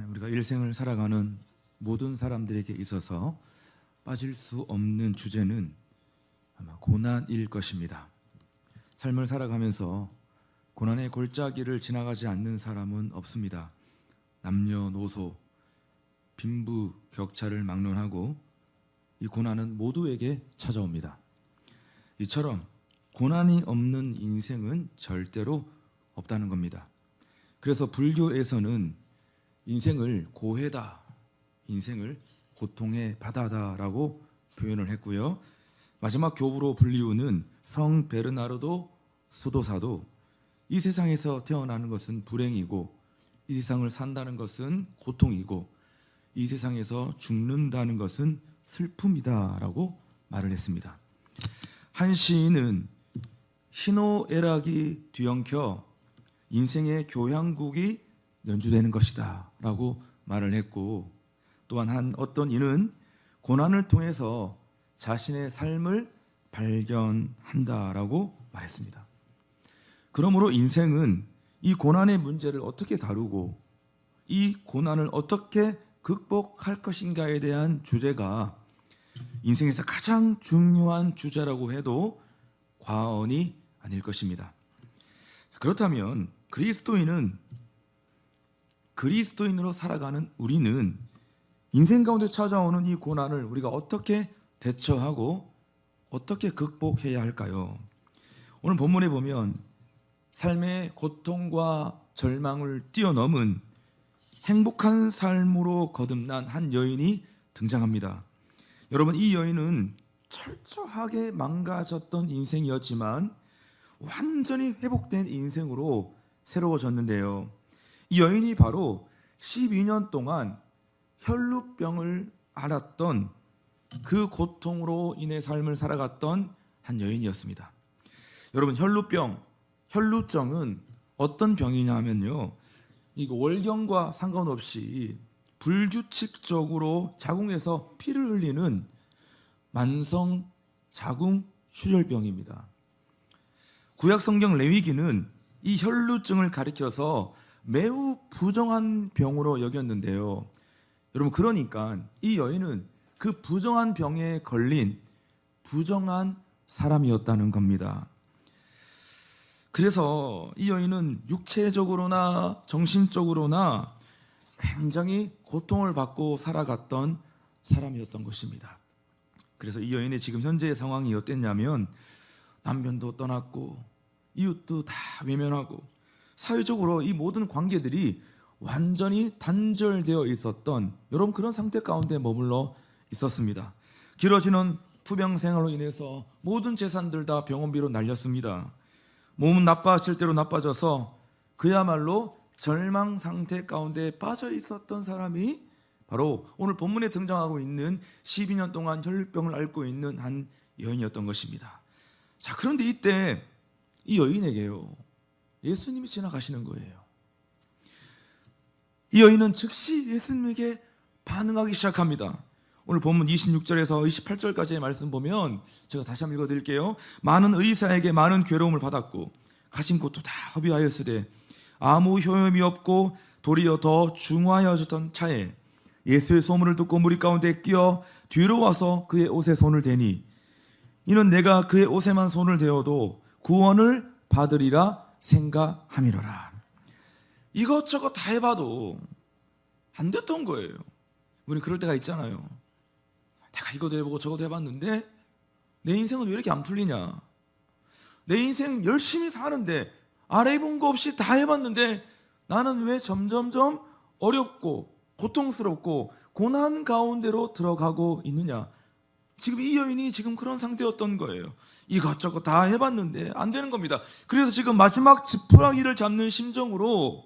우리가 일생을 살아가는 모든 사람들에게 있어서 빠질 수 없는 주제는 아마 고난일 것입니다. 삶을 살아가면서 고난의 골짜기를 지나가지 않는 사람은 없습니다. 남녀노소, 빈부격차를 막론하고 이 고난은 모두에게 찾아옵니다. 이처럼 고난이 없는 인생은 절대로 없다는 겁니다. 그래서 불교에서는 인생을 고해다, 인생을 고통의 바다다라고 표현을 했고요. 마지막 교부로 불리우는 성 베르나르도 수도사도 이 세상에서 태어나는 것은 불행이고 이 세상을 산다는 것은 고통이고 이 세상에서 죽는다는 것은 슬픔이다라고 말을 했습니다. 한 시인은 희노애락이 뒤엉켜 인생의 교향곡이 연주되는 것이다 라고 말을 했고, 또한 어떤 이는 고난을 통해서 자신의 삶을 발견한다라고 말했습니다. 그러므로 인생은 이 고난의 문제를 어떻게 다루고 이 고난을 어떻게 극복할 것인가에 대한 주제가 인생에서 가장 중요한 주제라고 해도 과언이 아닐 것입니다. 그렇다면 그리스도인으로 살아가는 우리는 인생 가운데 찾아오는 이 고난을 우리가 어떻게 대처하고 어떻게 극복해야 할까요? 오늘 본문에 보면 삶의 고통과 절망을 뛰어넘은 행복한 삶으로 거듭난 한 여인이 등장합니다. 여러분, 이 여인은 철저하게 망가졌던 인생이었지만 완전히 회복된 인생으로 새로워졌는데요. 이 여인이 바로 12년 동안 혈루병을 앓았던 그 고통으로 인해 삶을 살아갔던 한 여인이었습니다. 여러분, 혈루증은 어떤 병이냐 하면요, 이거 월경과 상관없이 불규칙적으로 자궁에서 피를 흘리는 만성 자궁 출혈병입니다. 구약 성경 레위기는 이 혈루증을 가리켜서 매우 부정한 병으로 여겼는데요. 여러분, 그러니까 이 여인은 그 부정한 병에 걸린 부정한 사람이었다는 겁니다. 그래서 이 여인은 육체적으로나 정신적으로나 굉장히 고통을 받고 살아갔던 사람이었던 것입니다. 그래서 이 여인의 지금 현재의 상황이 어땠냐면 남편도 떠났고 이웃도 다 외면하고 사회적으로 이 모든 관계들이 완전히 단절되어 있었던 여러분 그런 상태 가운데 머물러 있었습니다. 길어지는 투병 생활로 인해서 모든 재산들 다 병원비로 날렸습니다. 몸은 나빠질 대로 나빠져서 그야말로 절망 상태 가운데 빠져 있었던 사람이 바로 오늘 본문에 등장하고 있는 12년 동안 혈루병을 앓고 있는 한 여인이었던 것입니다. 자, 그런데 이때 이 여인에게요, 예수님이 지나가시는 거예요. 이 여인은 즉시 예수님에게 반응하기 시작합니다. 오늘 본문 26절에서 28절까지의 말씀 보면 제가 다시 한번 읽어드릴게요. 많은 의사에게 많은 괴로움을 받았고 가진 곳도 다 허비하였으되 아무 효험이 없고 도리어 더 중하여졌던 차에 예수의 소문을 듣고 무리 가운데 끼어 뒤로 와서 그의 옷에 손을 대니 이는 내가 그의 옷에만 손을 대어도 구원을 받으리라 생각함이로라. 이것저것 다 해봐도 안 됐던 거예요. 우리는 그럴 때가 있잖아요. 내가 이것도 해보고 저것도 해봤는데 내 인생은 왜 이렇게 안 풀리냐, 내 인생 열심히 사는데 알아본 거 없이 다 해봤는데 나는 왜 점점점 어렵고 고통스럽고 고난 가운데로 들어가고 있느냐. 지금 이 여인이 지금 그런 상태였던 거예요. 이것저것 다 해봤는데 안 되는 겁니다. 그래서 지금 마지막 지푸라기를 잡는 심정으로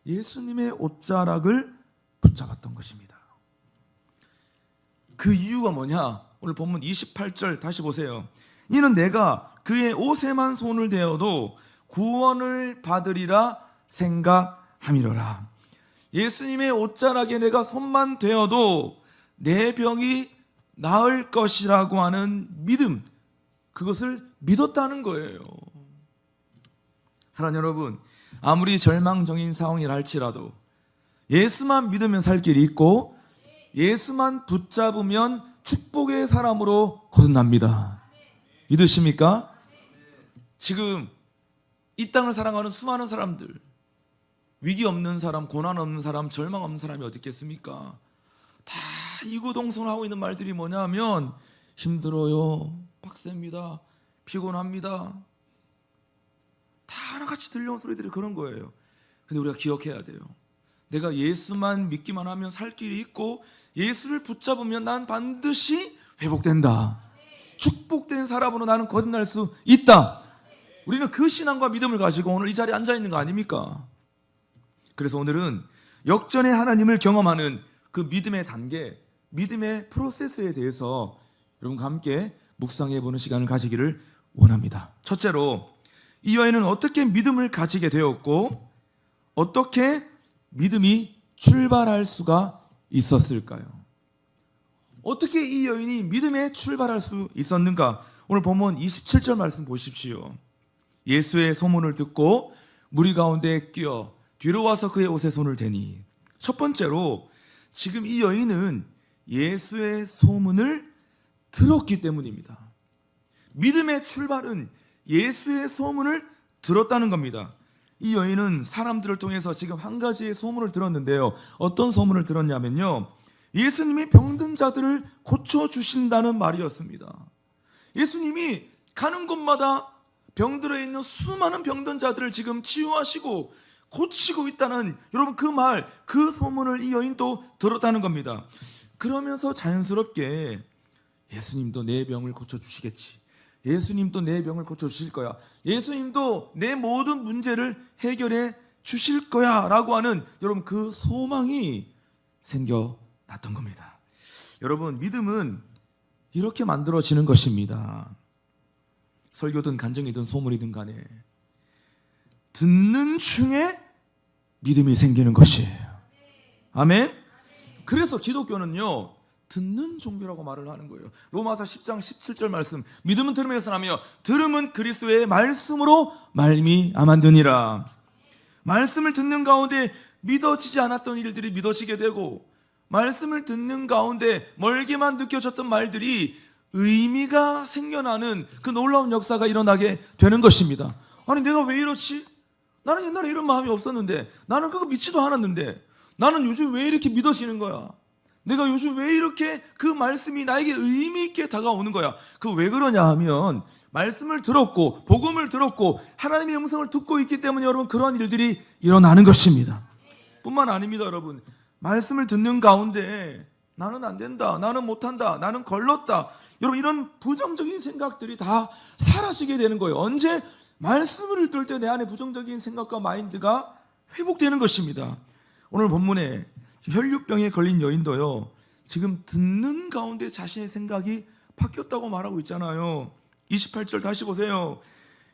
예수님의 옷자락을 붙잡았던 것입니다. 그 이유가 뭐냐? 오늘 본문 28절 다시 보세요. 이는 내가 그의 옷에만 손을 대어도 구원을 받으리라 생각함이로라. 예수님의 옷자락에 내가 손만 대어도 내 병이 나을 것이라고 하는 믿음, 그것을 믿었다는 거예요. 사랑하는 여러분, 아무리 절망적인 상황이라 할지라도 예수만 믿으면 살 길이 있고 예수만 붙잡으면 축복의 사람으로 거듭납니다. 믿으십니까? 지금 이 땅을 살아가는 수많은 사람들, 위기 없는 사람, 고난 없는 사람, 절망 없는 사람이 어디 있겠습니까? 다 이구동성하고 있는 말들이 뭐냐면 힘들어요, 빡셉니다, 피곤합니다. 다 하나같이 들려온 소리들이 그런 거예요. 근데 우리가 기억해야 돼요. 내가 예수만 믿기만 하면 살 길이 있고 예수를 붙잡으면 난 반드시 회복된다. 축복된 사람으로 나는 거듭날 수 있다. 우리는 그 신앙과 믿음을 가지고 오늘 이 자리에 앉아 있는 거 아닙니까? 그래서 오늘은 역전의 하나님을 경험하는 그 믿음의 단계, 믿음의 프로세스에 대해서 여러분과 함께 묵상해 보는 시간을 가지기를 원합니다. 첫째로, 이 여인은 어떻게 믿음을 가지게 되었고 어떻게 믿음이 출발할 수가 있었을까요? 어떻게 이 여인이 믿음에 출발할 수 있었는가? 오늘 본문 27절 말씀 보십시오. 예수의 소문을 듣고 무리 가운데 끼어 뒤로 와서 그의 옷에 손을 대니. 첫 번째로, 지금 이 여인은 예수의 소문을 들었기 때문입니다. 믿음의 출발은 예수의 소문을 들었다는 겁니다. 이 여인은 사람들을 통해서 지금 한 가지의 소문을 들었는데요. 어떤 소문을 들었냐면요, 예수님이 병든 자들을 고쳐주신다는 말이었습니다. 예수님이 가는 곳마다 병들어 있는 수많은 병든 자들을 지금 치유하시고 고치고 있다는, 여러분, 그 말, 그 소문을 이 여인도 들었다는 겁니다. 그러면서 자연스럽게 예수님도 내 병을 고쳐주시겠지, 예수님도 내 병을 고쳐주실 거야, 예수님도 내 모든 문제를 해결해 주실 거야 라고 하는, 여러분, 그 소망이 생겨났던 겁니다. 여러분, 믿음은 이렇게 만들어지는 것입니다. 설교든 간증이든 소문이든 간에 듣는 중에 믿음이 생기는 것이에요. 아멘? 그래서 기독교는요, 듣는 종교라고 말을 하는 거예요. 로마서 10장 17절 말씀, 믿음은 들음에서 나며 들음은 그리스도의 말씀으로 말미암았느니라. 말씀을 듣는 가운데 믿어지지 않았던 일들이 믿어지게 되고, 말씀을 듣는 가운데 멀게만 느껴졌던 말들이 의미가 생겨나는 그 놀라운 역사가 일어나게 되는 것입니다. 아니, 내가 왜 이렇지? 나는 옛날에 이런 마음이 없었는데, 나는 그거 믿지도 않았는데, 나는 요즘 왜 이렇게 믿어지는 거야? 내가 요즘 왜 이렇게 그 말씀이 나에게 의미 있게 다가오는 거야? 그 왜 그러냐 하면, 말씀을 들었고 복음을 들었고 하나님의 음성을 듣고 있기 때문에 여러분, 그런 일들이 일어나는 것입니다. 뿐만 아닙니다. 여러분, 말씀을 듣는 가운데 나는 안 된다, 나는 못한다, 나는 걸렀다, 여러분, 이런 부정적인 생각들이 다 사라지게 되는 거예요. 언제? 말씀을 들을 때 내 안에 부정적인 생각과 마인드가 회복되는 것입니다. 오늘 본문에 혈류병에 걸린 여인도요, 지금 듣는 가운데 자신의 생각이 바뀌었다고 말하고 있잖아요. 28절 다시 보세요.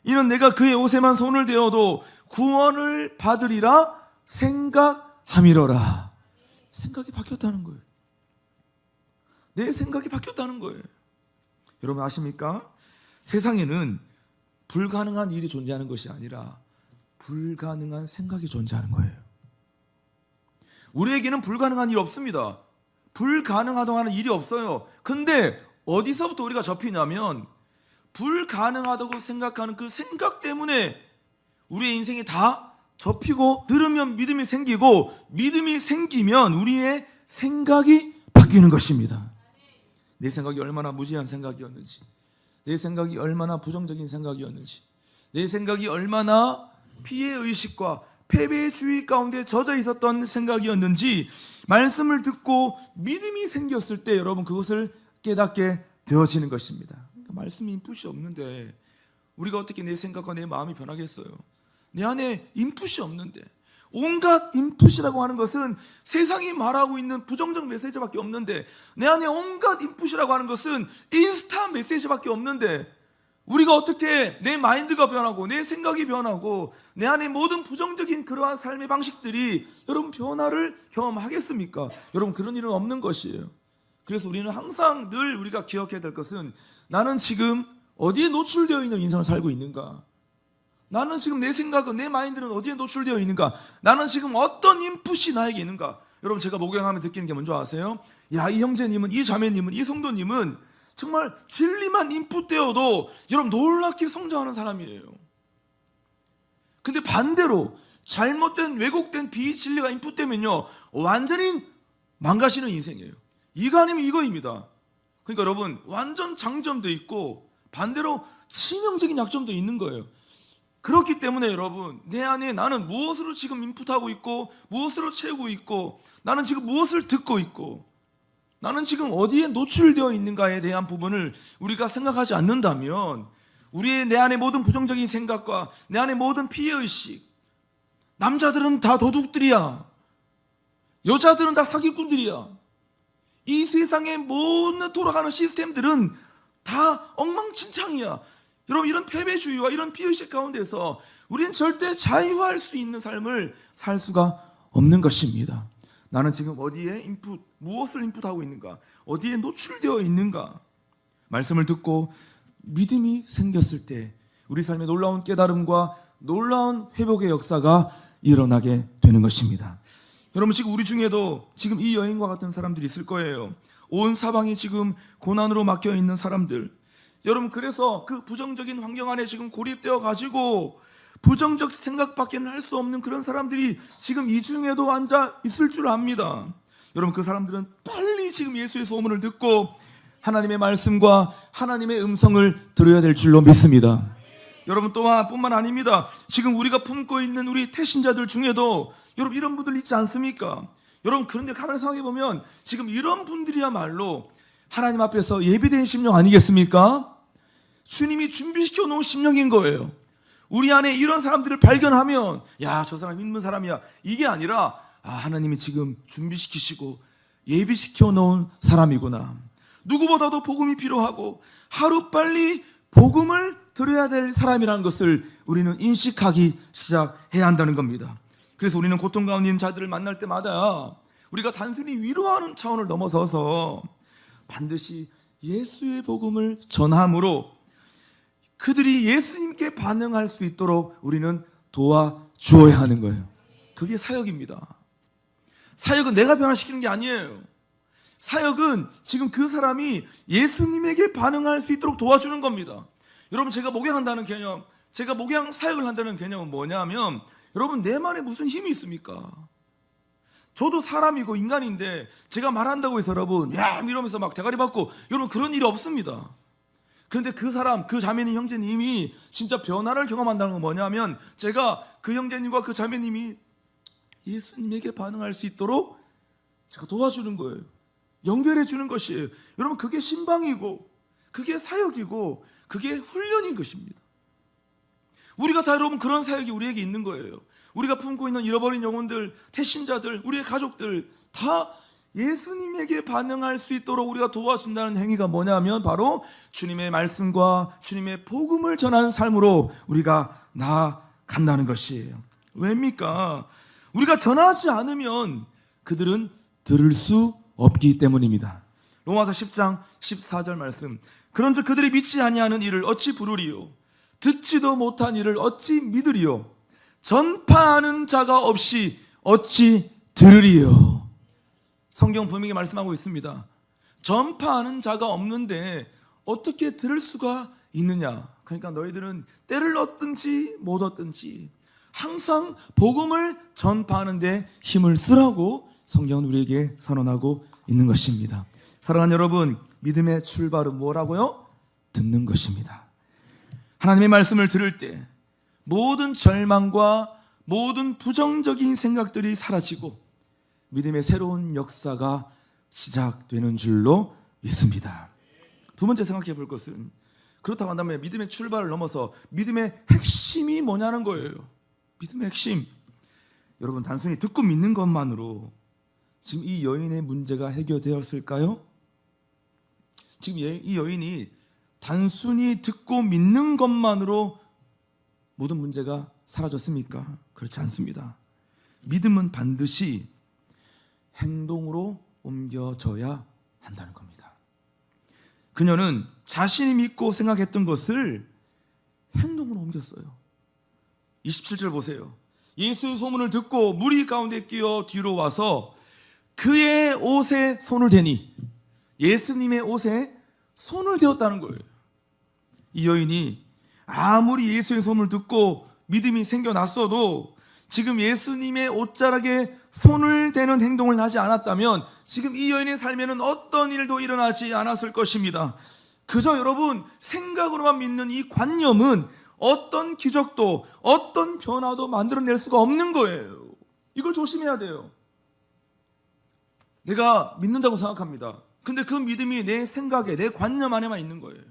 이는 내가 그의 옷에만 손을 대어도 구원을 받으리라 생각함이로라. 생각이 바뀌었다는 거예요. 내 생각이 바뀌었다는 거예요. 여러분 아십니까? 세상에는 불가능한 일이 존재하는 것이 아니라 불가능한 생각이 존재하는 거예요. 우리에게는 불가능한 일이 없습니다. 불가능하다고 하는 일이 없어요. 근데 어디서부터 우리가 접히냐면, 불가능하다고 생각하는 그 생각 때문에 우리의 인생이 다 접히고, 들으면 믿음이 생기고, 믿음이 생기면 우리의 생각이 바뀌는 것입니다. 내 생각이 얼마나 무지한 생각이었는지, 내 생각이 얼마나 부정적인 생각이었는지, 내 생각이 얼마나 피해의식과 패배주의 가운데 젖어 있었던 생각이었는지, 말씀을 듣고 믿음이 생겼을 때 여러분, 그것을 깨닫게 되어지는 것입니다. 그러니까 말씀이 인풋이 없는데 우리가 어떻게 내 생각과 내 마음이 변하겠어요? 내 안에 인풋이 없는데. 온갖 인풋이라고 하는 것은 세상이 말하고 있는 부정적 메시지밖에 없는데, 내 안에 온갖 인풋이라고 하는 것은 인스타 메시지밖에 없는데, 우리가 어떻게 내 마인드가 변하고 내 생각이 변하고 내 안에 모든 부정적인 그러한 삶의 방식들이 여러분 변화를 경험하겠습니까? 여러분, 그런 일은 없는 것이에요. 그래서 우리는 항상 늘 우리가 기억해야 될 것은, 나는 지금 어디에 노출되어 있는 인생을 살고 있는가? 나는 지금 내 생각은, 내 마인드는 어디에 노출되어 있는가? 나는 지금 어떤 인풋이 나에게 있는가? 여러분, 제가 목양하면 느끼는 게 뭔지 아세요? 야, 이 형제님은, 이 자매님은, 이 성도님은 정말 진리만 인풋되어도 여러분 놀랍게 성장하는 사람이에요. 근데 반대로 잘못된, 왜곡된 비진리가 인풋되면요 완전히 망가지는 인생이에요. 이거 아니면 이거입니다. 그러니까 여러분, 완전 장점도 있고 반대로 치명적인 약점도 있는 거예요. 그렇기 때문에 여러분, 내 안에 나는 무엇으로 지금 인풋하고 있고, 무엇으로 채우고 있고, 나는 지금 무엇을 듣고 있고, 나는 지금 어디에 노출되어 있는가에 대한 부분을 우리가 생각하지 않는다면, 우리의 내 안의 모든 부정적인 생각과 내 안의 모든 피해의식, 남자들은 다 도둑들이야, 여자들은 다 사기꾼들이야, 이 세상의 모든 돌아가는 시스템들은 다 엉망진창이야. 여러분, 이런 패배주의와 이런 피해의식 가운데서 우리는 절대 자유할 수 있는 삶을 살 수가 없는 것입니다. 나는 지금 어디에 무엇을 인풋하고 있는가, 어디에 노출되어 있는가. 말씀을 듣고 믿음이 생겼을 때 우리 삶에 놀라운 깨달음과 놀라운 회복의 역사가 일어나게 되는 것입니다. 여러분, 지금 우리 중에도 지금 이 여인과 같은 사람들이 있을 거예요. 온 사방이 지금 고난으로 막혀 있는 사람들. 여러분, 그래서 그 부정적인 환경 안에 지금 고립되어 가지고 부정적 생각밖에는 할 수 없는 그런 사람들이 지금 이 중에도 앉아 있을 줄 압니다. 여러분, 그 사람들은 빨리 지금 예수의 소문을 듣고 하나님의 말씀과 하나님의 음성을 들어야 될 줄로 믿습니다. 여러분, 또한 뿐만 아닙니다. 지금 우리가 품고 있는 우리 태신자들 중에도 여러분 이런 분들 있지 않습니까? 여러분, 그런데 가만히 생각해 보면 지금 이런 분들이야말로 하나님 앞에서 예비된 심령 아니겠습니까? 주님이 준비시켜 놓은 심령인 거예요. 우리 안에 이런 사람들을 발견하면, 야, 저 사람 믿는 사람이야, 이게 아니라, 아, 하나님이 지금 준비시키시고 예비시켜 놓은 사람이구나. 누구보다도 복음이 필요하고 하루빨리 복음을 들어야 될 사람이라는 것을 우리는 인식하기 시작해야 한다는 겁니다. 그래서 우리는 고통 가운데 있는 자들을 만날 때마다 우리가 단순히 위로하는 차원을 넘어서서 반드시 예수의 복음을 전함으로 그들이 예수님께 반응할 수 있도록 우리는 도와주어야 하는 거예요. 그게 사역입니다. 사역은 내가 변화시키는 게 아니에요. 사역은 지금 그 사람이 예수님에게 반응할 수 있도록 도와주는 겁니다. 여러분, 제가 목양한다는 개념, 제가 목양 사역을 한다는 개념은 뭐냐면, 여러분, 내 말에 무슨 힘이 있습니까? 저도 사람이고 인간인데 제가 말한다고 해서 여러분, 야, 이러면서 막 대가리 받고, 여러분, 그런 일이 없습니다. 그런데 그 사람, 그 자매님, 형제님이 진짜 변화를 경험한다는 건 뭐냐면, 제가 그 형제님과 그 자매님이 예수님에게 반응할 수 있도록 제가 도와주는 거예요. 연결해 주는 것이에요. 여러분, 그게 신방이고 그게 사역이고 그게 훈련인 것입니다. 우리가 다 여러분 그런 사역이 우리에게 있는 거예요. 우리가 품고 있는 잃어버린 영혼들, 태신자들, 우리의 가족들 다 예수님에게 반응할 수 있도록 우리가 도와준다는 행위가 뭐냐면 바로 주님의 말씀과 주님의 복음을 전하는 삶으로 우리가 나아간다는 것이에요. 왜입니까? 우리가 전하지 않으면 그들은 들을 수 없기 때문입니다. 로마서 10장 14절 말씀, 그런즉 그들이 믿지 아니하는 일을 어찌 부르리요, 듣지도 못한 일을 어찌 믿으리요, 전파하는 자가 없이 어찌 들으리요. 성경 분명히 말씀하고 있습니다. 전파하는 자가 없는데 어떻게 들을 수가 있느냐. 그러니까 너희들은 때를 얻든지 못 얻든지 항상 복음을 전파하는 데 힘을 쓰라고 성경은 우리에게 선언하고 있는 것입니다. 사랑하는 여러분, 믿음의 출발은 뭐라고요? 듣는 것입니다. 하나님의 말씀을 들을 때 모든 절망과 모든 부정적인 생각들이 사라지고 믿음의 새로운 역사가 시작되는 줄로 믿습니다. 두 번째 생각해 볼 것은, 그렇다고 한다면 믿음의 출발을 넘어서 믿음의 핵심이 뭐냐는 거예요. 믿음의 핵심. 여러분, 단순히 듣고 믿는 것만으로 지금 이 여인의 문제가 해결되었을까요? 지금 이 여인이 단순히 듣고 믿는 것만으로 모든 문제가 사라졌습니까? 그렇지 않습니다. 믿음은 반드시 행동으로 옮겨져야 한다는 겁니다. 그녀는 자신이 믿고 생각했던 것을 행동으로 옮겼어요. 27절 보세요. 예수의 소문을 듣고 무리 가운데 끼어 뒤로 와서 그의 옷에 손을 대니, 예수님의 옷에 손을 대었다는 거예요. 이 여인이 아무리 예수의 소문을 듣고 믿음이 생겨났어도 지금 예수님의 옷자락에 손을 대는 행동을 하지 않았다면 지금 이 여인의 삶에는 어떤 일도 일어나지 않았을 것입니다. 그저 여러분 생각으로만 믿는 이 관념은 어떤 기적도 어떤 변화도 만들어낼 수가 없는 거예요. 이걸 조심해야 돼요. 내가 믿는다고 생각합니다. 근데 그 믿음이 내 생각에, 내 관념 안에만 있는 거예요.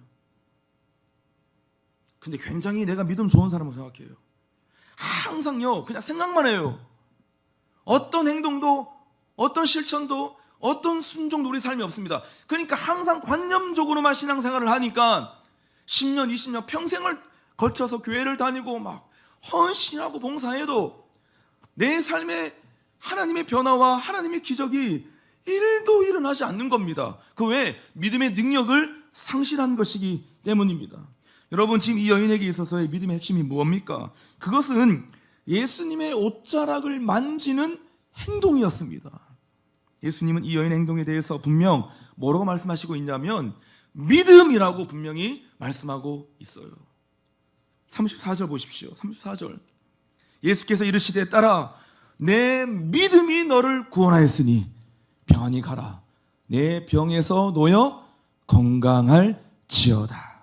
근데 굉장히 내가 믿음 좋은 사람으로 생각해요. 항상요 그냥 생각만 해요. 어떤 행동도 어떤 실천도 어떤 순종도 우리 삶이 없습니다. 그러니까 항상 관념적으로만 신앙생활을 하니까 10년 20년 평생을 걸쳐서 교회를 다니고 막 헌신하고 봉사해도 내 삶에 하나님의 변화와 하나님의 기적이 1도 일어나지 않는 겁니다. 그 외에 믿음의 능력을 상실한 것이기 때문입니다. 여러분 지금 이 여인에게 있어서의 믿음의 핵심이 뭡니까? 그것은 예수님의 옷자락을 만지는 행동이었습니다. 예수님은 이 여인의 행동에 대해서 분명 뭐라고 말씀하시고 있냐면 믿음이라고 분명히 말씀하고 있어요. 34절 보십시오. 34절 예수께서 이르시되 따라 내 믿음이 너를 구원하였으니 평안히 가라. 내 병에서 놓여 건강할지어다.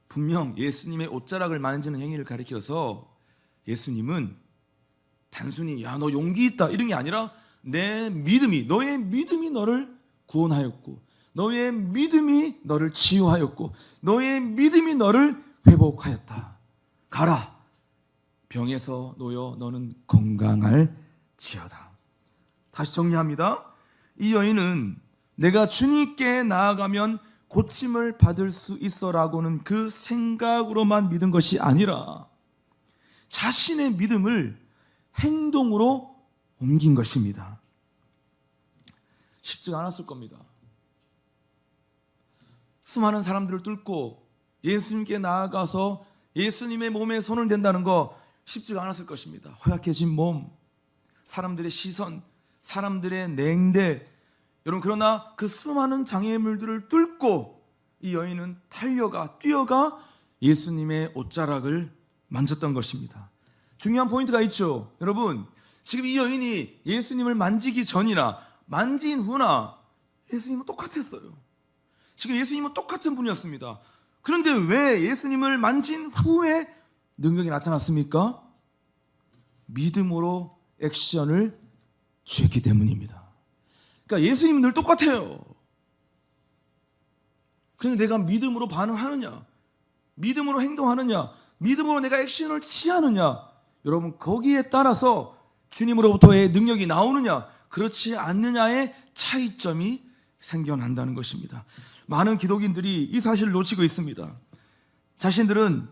분명 예수님의 옷자락을 만지는 행위를 가리켜서 예수님은 단순히 야 너 용기 있다 이런 게 아니라 내 믿음이, 너의 믿음이 너를 구원하였고 너의 믿음이 너를 치유하였고 너의 믿음이 너를 회복하였다. 가라. 병에서 놓여 너는 건강할지어다. 다시 정리합니다. 이 여인은 내가 주님께 나아가면 고침을 받을 수 있어라고는 그 생각으로만 믿은 것이 아니라 자신의 믿음을 행동으로 옮긴 것입니다. 쉽지가 않았을 겁니다. 수많은 사람들을 뚫고 예수님께 나아가서 예수님의 몸에 손을 댄다는 거 쉽지가 않았을 것입니다. 허약해진 몸, 사람들의 시선, 사람들의 냉대. 여러분 그러나 그 수많은 장애물들을 뚫고 이 여인은 뛰어가 예수님의 옷자락을 만졌던 것입니다. 중요한 포인트가 있죠. 여러분 지금 이 여인이 예수님을 만지기 전이나 만진 후나 예수님은 똑같았어요. 지금 예수님은 똑같은 분이었습니다. 그런데 왜 예수님을 만진 후에 능력이 나타났습니까? 믿음으로 액션을 취했기 때문입니다. 그러니까 예수님은 늘 똑같아요. 그런데 내가 믿음으로 반응하느냐, 믿음으로 행동하느냐, 믿음으로 내가 액션을 취하느냐, 여러분 거기에 따라서 주님으로부터의 능력이 나오느냐 그렇지 않느냐의 차이점이 생겨난다는 것입니다. 많은 기독인들이 이 사실을 놓치고 있습니다. 자신들은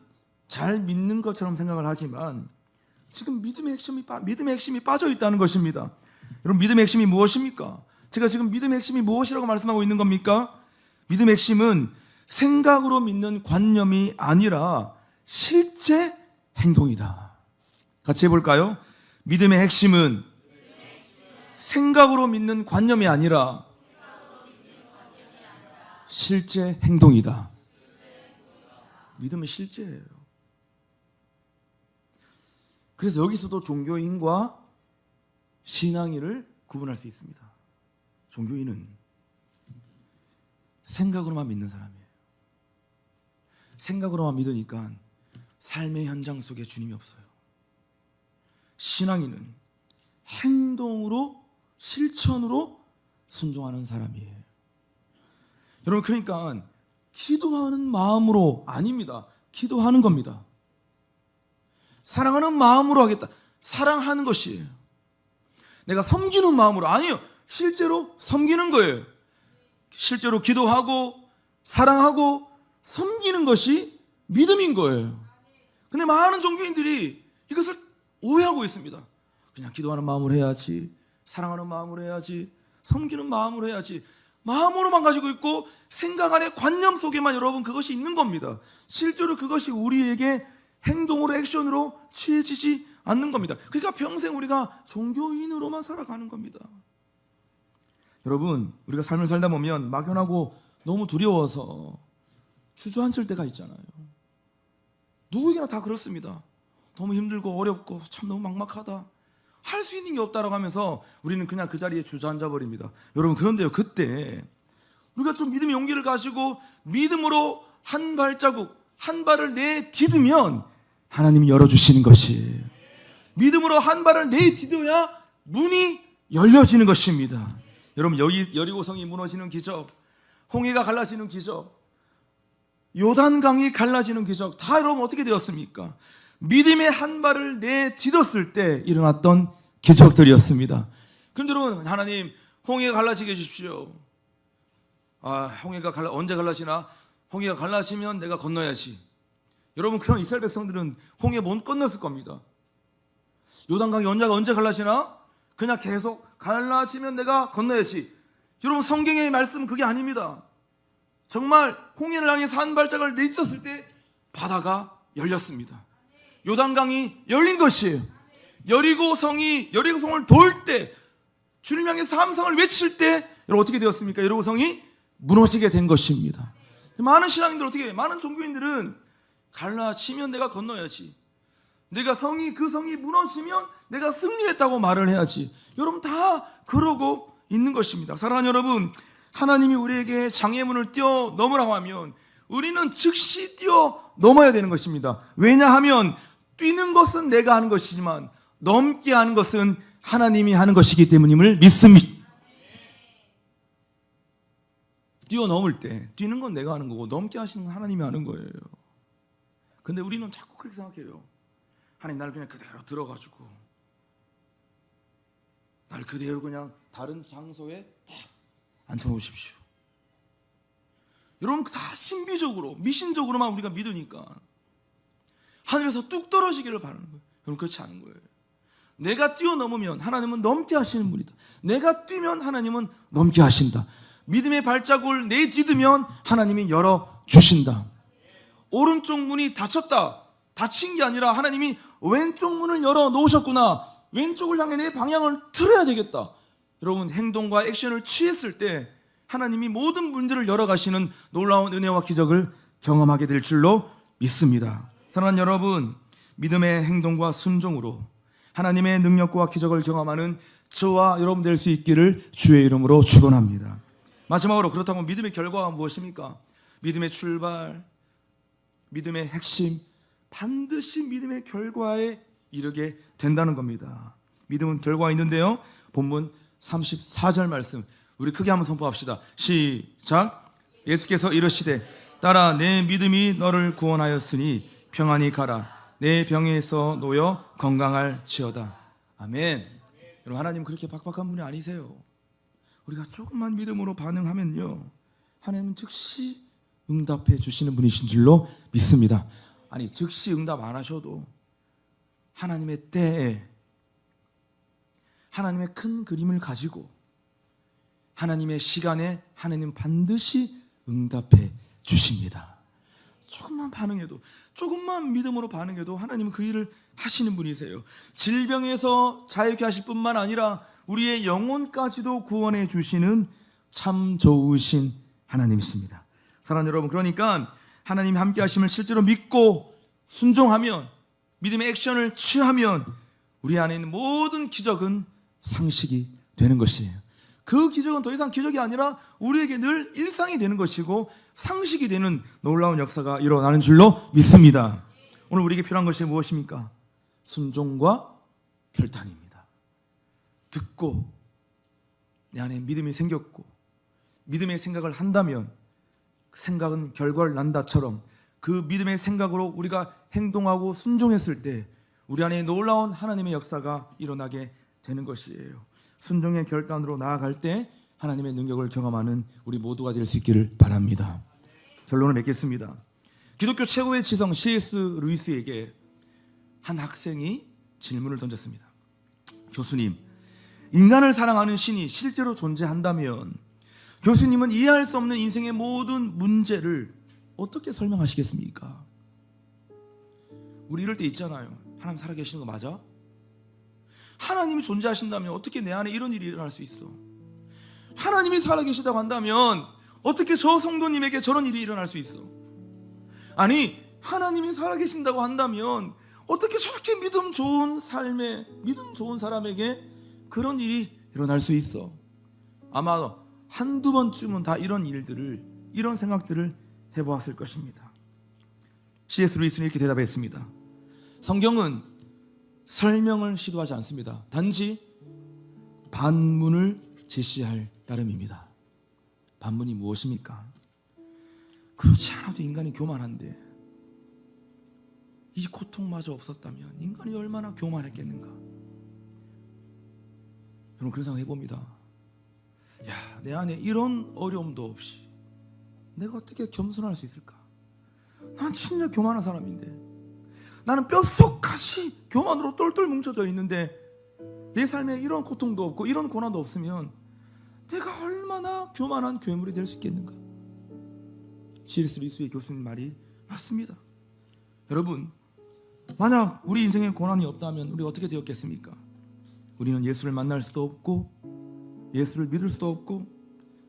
잘 믿는 것처럼 생각을 하지만 지금 믿음의 핵심이 빠져 있다는 것입니다. 여러분 믿음의 핵심이 무엇입니까? 제가 지금 믿음의 핵심이 무엇이라고 말씀하고 있는 겁니까? 믿음의 핵심은 생각으로 믿는 관념이 아니라 실제 행동이다. 같이 해볼까요? 믿음의 핵심은 생각으로 믿는 관념이 아니라 실제 행동이다. 믿음은 실제예요. 그래서 여기서도 종교인과 신앙인을 구분할 수 있습니다. 종교인은 생각으로만 믿는 사람이에요. 생각으로만 믿으니까 삶의 현장 속에 주님이 없어요. 신앙인은 행동으로, 실천으로 순종하는 사람이에요. 여러분 그러니까 기도하는 마음으로 아닙니다. 기도하는 겁니다. 사랑하는 마음으로 하겠다. 사랑하는 것이에요. 내가 섬기는 마음으로 아니요. 실제로 섬기는 거예요. 실제로 기도하고 사랑하고 섬기는 것이 믿음인 거예요. 근데 많은 종교인들이 이것을 오해하고 있습니다. 그냥 기도하는 마음으로 해야지, 사랑하는 마음으로 해야지, 섬기는 마음으로 해야지, 마음으로만 가지고 있고 생각 안에 관념 속에만 여러분 그것이 있는 겁니다. 실제로 그것이 우리에게 행동으로 액션으로 취해지지 않는 겁니다. 그러니까 평생 우리가 종교인으로만 살아가는 겁니다. 여러분, 우리가 삶을 살다 보면 막연하고 너무 두려워서 주저앉을 때가 있잖아요. 누구에게나 다 그렇습니다. 너무 힘들고 어렵고 참 너무 막막하다, 할 수 있는 게 없다라고 하면서 우리는 그냥 그 자리에 주저앉아 버립니다. 여러분, 그런데요, 그때 우리가 좀 믿음의 용기를 가지고 믿음으로 한 발자국, 한 발을 내디디면 하나님이 열어주시는 것이, 믿음으로 한 발을 내디뎌야 문이 열려지는 것입니다. 여러분, 여리고성이 무너지는 기적, 홍해가 갈라지는 기적, 요단강이 갈라지는 기적, 다 여러분 어떻게 되었습니까? 믿음의 한 발을 내디뎠을 때 일어났던 기적들이었습니다. 그런데 여러분, 하나님 홍해가 갈라지게 해주십시오. 홍해가 언제 갈라지나? 홍해가 갈라지면 내가 건너야지. 여러분, 그런 이스라엘 백성들은 홍해 못 건넜을 겁니다. 요단강이 언제 갈라지나? 그냥 계속 갈라지면 내가 건너야지. 여러분, 성경의 말씀은 그게 아닙니다. 정말 홍해를 향해서 한 발짝을 내딛었을 때 바다가 열렸습니다. 요단강이 열린 것이에요. 여리고성을 돌 때, 주를 향해서 함성을 외칠 때 여러분 어떻게 되었습니까? 여리고성이 무너지게 된 것입니다. 많은 신앙인들 어떻게 해요? 많은 종교인들은 갈라치면 내가 건너야지, 그 성이 무너지면 내가 승리했다고 말을 해야지. 여러분, 다 그러고 있는 것입니다. 사랑하는 여러분, 하나님이 우리에게 장애물을 뛰어넘으라고 하면 우리는 즉시 뛰어넘어야 되는 것입니다. 왜냐하면 뛰는 것은 내가 하는 것이지만 넘게 하는 것은 하나님이 하는 것이기 때문임을 믿습니다. 뛰어넘을 때 뛰는 건 내가 하는 거고 넘게 하시는 건 하나님이 하는 거예요. 근데 우리는 자꾸 그렇게 생각해요. 하나님, 나를 그냥 그대로 들어가지고 날 그대로 그냥 다른 장소에 딱 앉혀놓으십시오. 여러분, 다 신비적으로 미신적으로만 우리가 믿으니까 하늘에서 뚝 떨어지기를 바라는 거예요. 여러분, 그렇지 않은 거예요. 내가 뛰어넘으면 하나님은 넘게 하시는 분이다. 내가 뛰면 하나님은 넘게 하신다. 믿음의 발자국을 내딛으면 하나님이 열어주신다. 오른쪽 문이 닫혔다, 닫힌 게 아니라 하나님이 왼쪽 문을 열어놓으셨구나, 왼쪽을 향해 내 방향을 틀어야 되겠다. 여러분, 행동과 액션을 취했을 때 하나님이 모든 문들을 열어가시는 놀라운 은혜와 기적을 경험하게 될 줄로 믿습니다. 사랑하는 여러분, 믿음의 행동과 순종으로 하나님의 능력과 기적을 경험하는 저와 여러분 될 수 있기를 주의 이름으로 축원합니다. 마지막으로, 그렇다고 믿음의 결과가 무엇입니까? 믿음의 출발, 믿음의 핵심, 반드시 믿음의 결과에 이르게 된다는 겁니다. 믿음은 결과가 있는데요, 본문 34절 말씀 우리 크게 한번 선포합시다. 시작. 예수께서 이르시되 따라 내 믿음이 너를 구원하였으니 평안히 가라. 내 병에서 놓여 건강할지어다. 아멘. 여러분, 하나님 그렇게 박박한 분이 아니세요. 우리가 조금만 믿음으로 반응하면요, 하나님은 즉시 응답해 주시는 분이신 줄로 믿습니다. 아니, 즉시 응답 안 하셔도 하나님의 때에 하나님의 큰 그림을 가지고 하나님의 시간에 하나님 반드시 응답해 주십니다. 조금만 반응해도, 조금만 믿음으로 반응해도 하나님은 그 일을 하시는 분이세요. 질병에서 자유케 하실 뿐만 아니라 우리의 영혼까지도 구원해 주시는 참 좋으신 하나님이십니다. 사랑하는 여러분, 그러니까 하나님이 함께 하심을 실제로 믿고 순종하면, 믿음의 액션을 취하면 우리 안에 있는 모든 기적은 상식이 되는 것이에요. 그 기적은 더 이상 기적이 아니라 우리에게 늘 일상이 되는 것이고 상식이 되는 놀라운 역사가 일어나는 줄로 믿습니다. 오늘 우리에게 필요한 것이 무엇입니까? 순종과 결단입니다. 듣고 내 안에 믿음이 생겼고 믿음의 생각을 한다면 그 생각은 결과를 난다처럼 그 믿음의 생각으로 우리가 행동하고 순종했을 때 우리 안에 놀라운 하나님의 역사가 일어나게 되는 것이에요. 순종의 결단으로 나아갈 때 하나님의 능력을 경험하는 우리 모두가 될 수 있기를 바랍니다. 결론을 맺겠습니다. 기독교 최고의 지성 C.S. 루이스에게 한 학생이 질문을 던졌습니다. 교수님, 인간을 사랑하는 신이 실제로 존재한다면 교수님은 이해할 수 없는 인생의 모든 문제를 어떻게 설명하시겠습니까? 우리 이럴 때 있잖아요. 하나님 살아계시는 거 맞아? 하나님이 존재하신다면 어떻게 내 안에 이런 일이 일어날 수 있어? 하나님이 살아계시다고 한다면 어떻게 저 성도님에게 저런 일이 일어날 수 있어? 아니, 하나님이 살아계신다고 한다면 어떻게 저렇게 믿음 좋은 삶에, 믿음 좋은 사람에게 그런 일이 일어날 수 있어? 아마 한두 번쯤은 다 이런 일들을, 이런 생각들을 해보았을 것입니다. C.S. 루이스는 이렇게 대답했습니다. 성경은 설명을 시도하지 않습니다. 단지 반문을 제시할 따름입니다. 반문이 무엇입니까? 그렇지 않아도 인간이 교만한데 이 고통마저 없었다면 인간이 얼마나 교만했겠는가. 여러분 그런 생각 해봅니다. 야, 내 안에 이런 어려움도 없이 내가 어떻게 겸손할 수 있을까? 난 진짜 교만한 사람인데, 나는 뼛속까지 교만으로 똘똘 뭉쳐져 있는데 내 삶에 이런 고통도 없고 이런 고난도 없으면 내가 얼마나 교만한 괴물이 될 수 있겠는가. C.S. 루이스의 교수님 말이 맞습니다. 여러분, 만약 우리 인생에 고난이 없다면 우리가 어떻게 되었겠습니까? 우리는 예수를 만날 수도 없고 예수를 믿을 수도 없고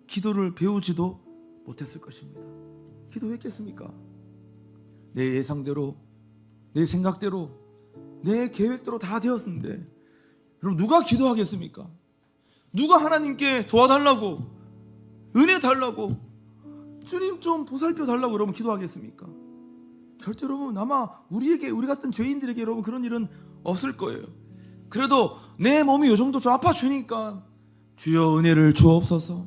기도를 배우지도 못했을 것입니다. 기도했겠습니까? 내 예상대로, 내 생각대로, 내 계획대로 다 되었는데 여러분 누가 기도하겠습니까? 누가 하나님께 도와달라고, 은혜 달라고, 주님 좀 보살펴 달라고 여러분 기도하겠습니까? 절대 여러분, 아마 우리 같은 죄인들에게 여러분 그런 일은 없을 거예요. 그래도 내 몸이 요 정도 좀 아파주니까 주여 은혜를 주옵소서,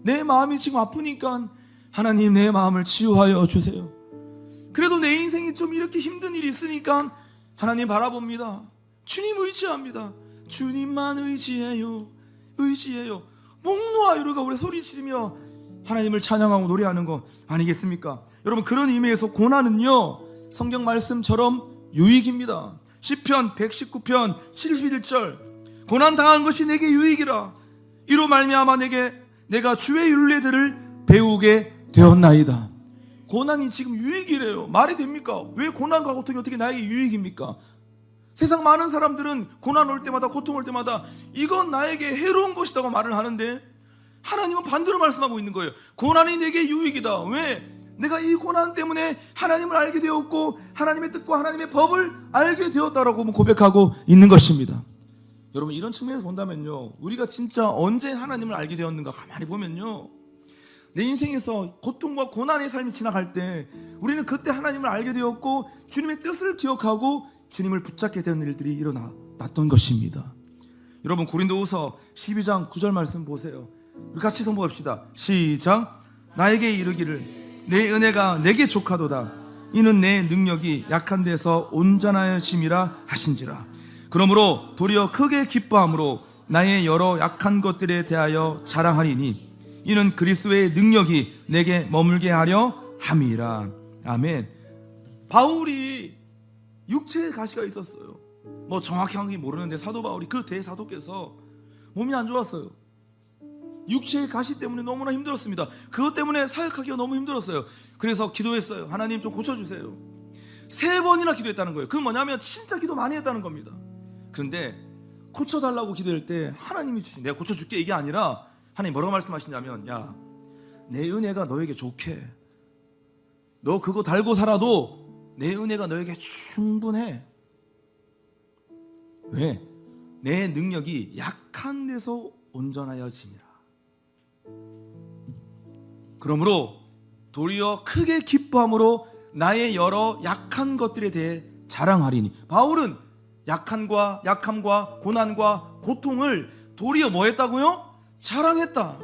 내 마음이 지금 아프니까 하나님 내 마음을 치유하여 주세요. 그래도 내 인생이 좀 이렇게 힘든 일이 있으니까 하나님 바라봅니다. 주님 의지합니다. 주님만 의지해요, 의지해요. 목 놓아 이러가 우리 소리 지르며 하나님을 찬양하고 노래하는 거 아니겠습니까? 여러분 그런 의미에서 고난은요 성경 말씀처럼 유익입니다. 시편 119편 71절 고난 당한 것이 내게 유익이라 이로 말미암아 내가 주의 율례들을 배우게 되었나이다. 고난이 지금 유익이래요. 말이 됩니까? 왜 고난과 고통이 어떻게 나에게 유익입니까? 세상 많은 사람들은 고난 올 때마다, 고통 올 때마다 이건 나에게 해로운 것이라고 말을 하는데 하나님은 반대로 말씀하고 있는 거예요. 고난이 내게 유익이다. 왜? 내가 이 고난 때문에 하나님을 알게 되었고 하나님의 뜻과 하나님의 법을 알게 되었다라고 고백하고 있는 것입니다. 여러분 이런 측면에서 본다면요, 우리가 진짜 언제 하나님을 알게 되었는가 가만히 보면요, 내 인생에서 고통과 고난의 삶이 지나갈 때 우리는 그때 하나님을 알게 되었고 주님의 뜻을 기억하고 주님을 붙잡게 되는 일들이 일어났던 것입니다. 여러분 고린도후서 12장 9절 말씀 보세요. 우리 같이 선포합시다. 시작. 나에게 이르기를 내 은혜가 내게 족하도다. 이는 내 능력이 약한 데서 온전하여짐이라 하신지라. 그러므로 도리어 크게 기뻐함으로 나의 여러 약한 것들에 대하여 자랑하리니 이는 그리스도의 능력이 내게 머물게 하려 함이라. 아멘. 바울이 육체에 가시가 있었어요. 뭐 정확히 모르는데 사도 바울이 그 대사도께서 몸이 안 좋았어요. 육체의 가시 때문에 너무나 힘들었습니다. 그것 때문에 사역하기가 너무 힘들었어요. 그래서 기도했어요. 하나님 좀 고쳐주세요. 3번이나 기도했다는 거예요. 그건 뭐냐면 진짜 기도 많이 했다는 겁니다. 그런데 고쳐달라고 기도할 때 하나님이 주신, 내가 고쳐줄게 이게 아니라 하나님 뭐라고 말씀하시냐면, 야, 내 은혜가 너에게 좋게, 너 그거 달고 살아도 내 은혜가 너에게 충분해. 왜? 내 능력이 약한 데서 온전하여짐이라. 그러므로 도리어 크게 기뻐함으로 나의 여러 약한 것들에 대해 자랑하리니. 바울은 약함과 고난과 고통을 도리어 뭐 했다고요? 자랑했다.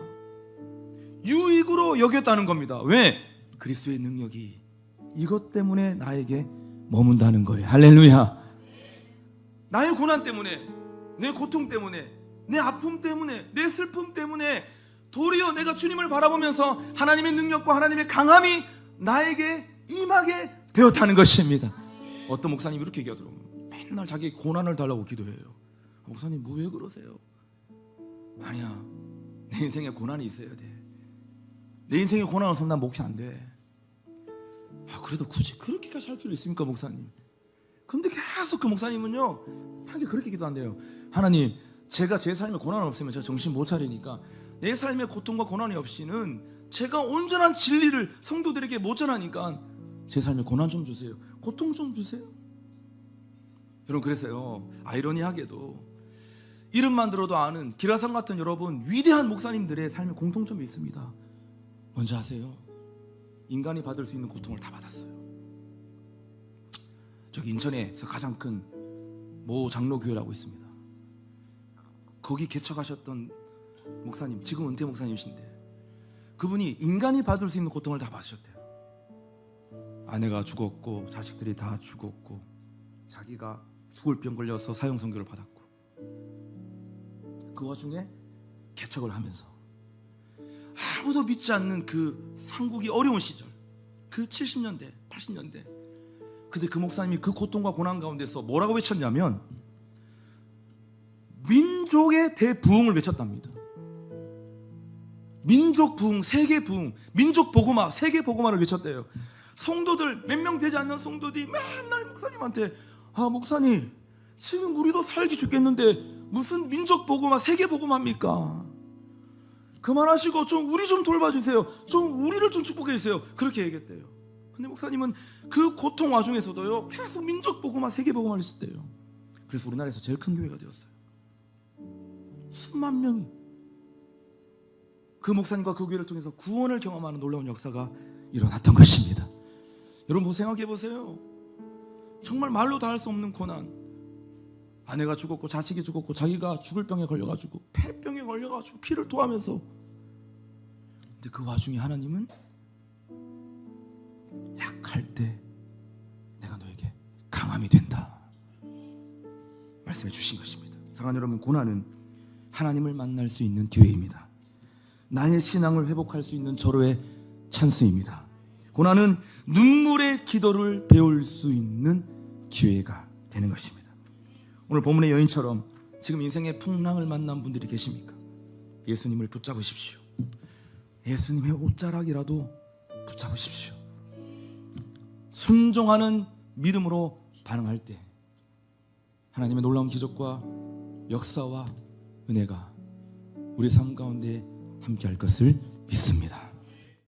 유익으로 여겼다는 겁니다. 왜? 그리스도의 능력이 이것 때문에 나에게 머문다는 거예요. 할렐루야. 나의 고난 때문에, 내 고통 때문에, 내 아픔 때문에, 내 슬픔 때문에 도리어 내가 주님을 바라보면서 하나님의 능력과 하나님의 강함이 나에게 임하게 되었다는 것입니다. 어떤 목사님이 이렇게 얘기하더라고요. 맨날 자기 고난을 달라고 기도해요. 목사님 뭐 왜 그러세요? 아니야, 내 인생에 고난이 있어야 돼. 내 인생에 고난 없으면 난 목회 안 돼. 그래도 굳이 그렇게까지 할 필요 있습니까 목사님? 근데 계속 그 목사님은요, 하나님께 그렇게 기도한대요. 하나님, 제가 제 삶에 고난 없으면 제가 정신 못 차리니까 내 삶에 고통과 고난이 없이는 제가 온전한 진리를 성도들에게 못 전하니까 제 삶에 고난 좀 주세요, 고통 좀 주세요. 여러분, 그래서요, 아이러니하게도 이름만 들어도 아는 기라상 같은 여러분 위대한 목사님들의 삶에 공통점이 있습니다. 뭔지 아세요? 인간이 받을 수 있는 고통을 다 받았어요. 저기 인천에서 가장 큰 모 장로교회라고 있습니다. 거기 개척하셨던 목사님, 지금 은퇴 목사님이신데, 그분이 인간이 받을 수 있는 고통을 다 받으셨대요. 아내가 죽었고 자식들이 다 죽었고 자기가 죽을 병 걸려서 사형 선고를 받았고, 그 와중에 개척을 하면서 아무도 믿지 않는 그 한국이 어려운 시절, 그 70년대 80년대, 근데 그 목사님이 그 고통과 고난 가운데서 뭐라고 외쳤냐면 민족의 대부흥을 외쳤답니다. 민족 부흥, 세계 부흥, 민족 복음화, 세계 복음화를 외쳤대요. 성도들, 몇 명 되지 않는 성도들이 맨날 목사님한테, 아 목사님, 지금 우리도 살기 죽겠는데 무슨 민족 복음화, 세계 복음화입니까? 그만하시고 좀 우리 좀 돌봐주세요, 좀 우리를 좀 축복해 주세요, 그렇게 얘기했대요. 근데 목사님은 그 고통 와중에서도요 계속 민족 복음화, 세계 복음화를 했대요. 그래서 우리나라에서 제일 큰 교회가 되었어요. 수만 명이 그 목사님과 그 교회를 통해서 구원을 경험하는 놀라운 역사가 일어났던 것입니다. 여러분, 생각해 보세요. 정말 말로 다 할 수 없는 고난, 아내가 죽었고 자식이 죽었고 자기가 죽을 병에 걸려가지고 폐병에 걸려가지고 피를 토하면서, 근데 그 와중에 하나님은 약할 때 내가 너에게 강함이 된다 말씀해 주신 것입니다. 사랑하는 여러분, 고난은 하나님을 만날 수 있는 기회입니다. 나의 신앙을 회복할 수 있는 절호의 찬스입니다. 고난은 눈물의 기도를 배울 수 있는 기회가 되는 것입니다. 오늘 본문의 여인처럼 지금 인생의 풍랑을 만난 분들이 계십니까? 예수님을 붙잡으십시오. 예수님의 옷자락이라도 붙잡으십시오. 순종하는 믿음으로 반응할 때 하나님의 놀라운 기적과 역사와 은혜가 우리 삶 가운데 함께할 것을 믿습니다.